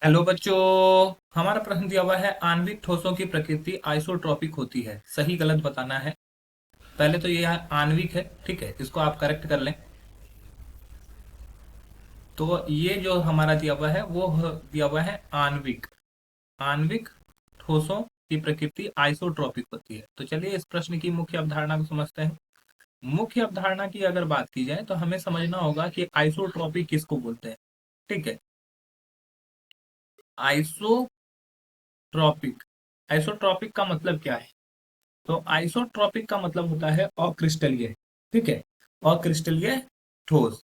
Hello बच्चों। हमारा प्रश्न दिया हुआ है आणविक ठोसों की प्रकृति आइसोट्रॉपिक होती है, सही गलत बताना है। पहले तो ये आणविक है, ठीक है, इसको आप करेक्ट कर लें। तो ये जो हमारा दिया हुआ है वो दिया हुआ है आणविक। आणविक ठोसों की प्रकृति आइसोट्रॉपिक होती है। तो चलिए इस प्रश्न की मुख्य अवधारणा को समझते हैं। मुख्य अवधारणा की अगर बात की जाए तो हमें समझना होगा कि आइसोट्रॉपिक किसको बोलते हैं। ठीक है, आइसोट्रॉपिक। आइसोट्रॉपिक का मतलब क्या है? तो आइसोट्रॉपिक का मतलब होता है अक्रिस्टलीय। ठीक है, अक्रिस्टलीय ठोस।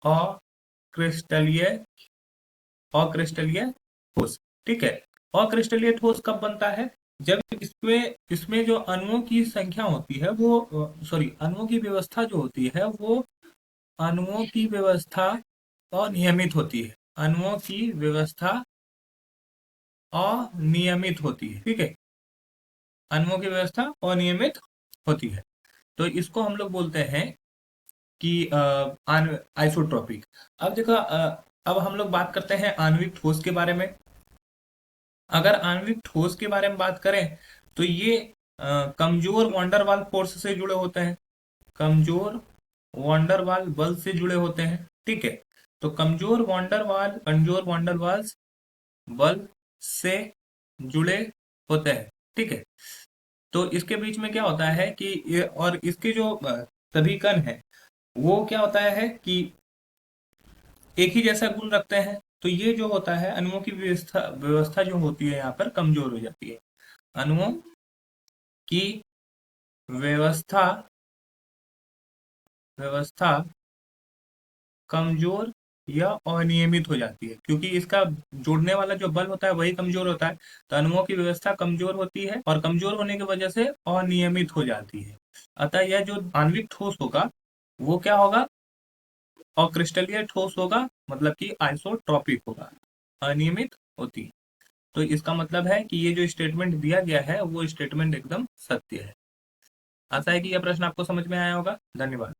अक्रिस्टलीय अक्रिस्टलीय ठोस। ठीक है, अक्रिस्टलीय ठोस कब बनता है? जब इसमें इसमें जो अणुओं की संख्या होती है वो सॉरी, अणुओं की व्यवस्था जो होती है वो अणुओं की व्यवस्था अनियमित होती है। अणुओं की व्यवस्था अनियमित होती है। ठीक है, अणुओं की व्यवस्था अनियमित होती है। तो इसको हम लोग बोलते हैं कि आइसोट्रॉपिक। अब देखो, अब हम लोग बात करते हैं आणविक ठोस के बारे में। अगर आणविक ठोस के बारे में बात करें तो ये कमजोर वंडरवाल फोर्स से जुड़े होते हैं। कमजोर वंडरवाल बल से जुड़े होते हैं। ठीक है, तो कमजोर वंडरवाल बल से जुड़े होते हैं। ठीक है, तो इसके बीच में क्या होता है कि और इसके जो सभी कण है वो क्या होता है कि एक ही जैसा गुण रखते हैं। तो ये जो होता है अणुओं की व्यवस्था व्यवस्था जो होती है यहाँ पर कमजोर हो जाती है। अणुओं की व्यवस्था व्यवस्था कमजोर या अनियमित हो जाती है, क्योंकि इसका जोड़ने वाला जो बल होता है वही कमजोर होता है। तो अणुओं की व्यवस्था कमजोर होती है और कमजोर होने की वजह से अनियमित हो जाती है। अतः यह जो आणविक ठोस होगा वो क्या होगा? अक्रिस्टलीय ठोस होगा, मतलब कि आइसोट्रॉपिक होगा, अनियमित होती है। तो इसका मतलब है कि ये जो स्टेटमेंट दिया गया है वो स्टेटमेंट एकदम सत्य है। आशा है कि यह प्रश्न आपको समझ में आया होगा। धन्यवाद।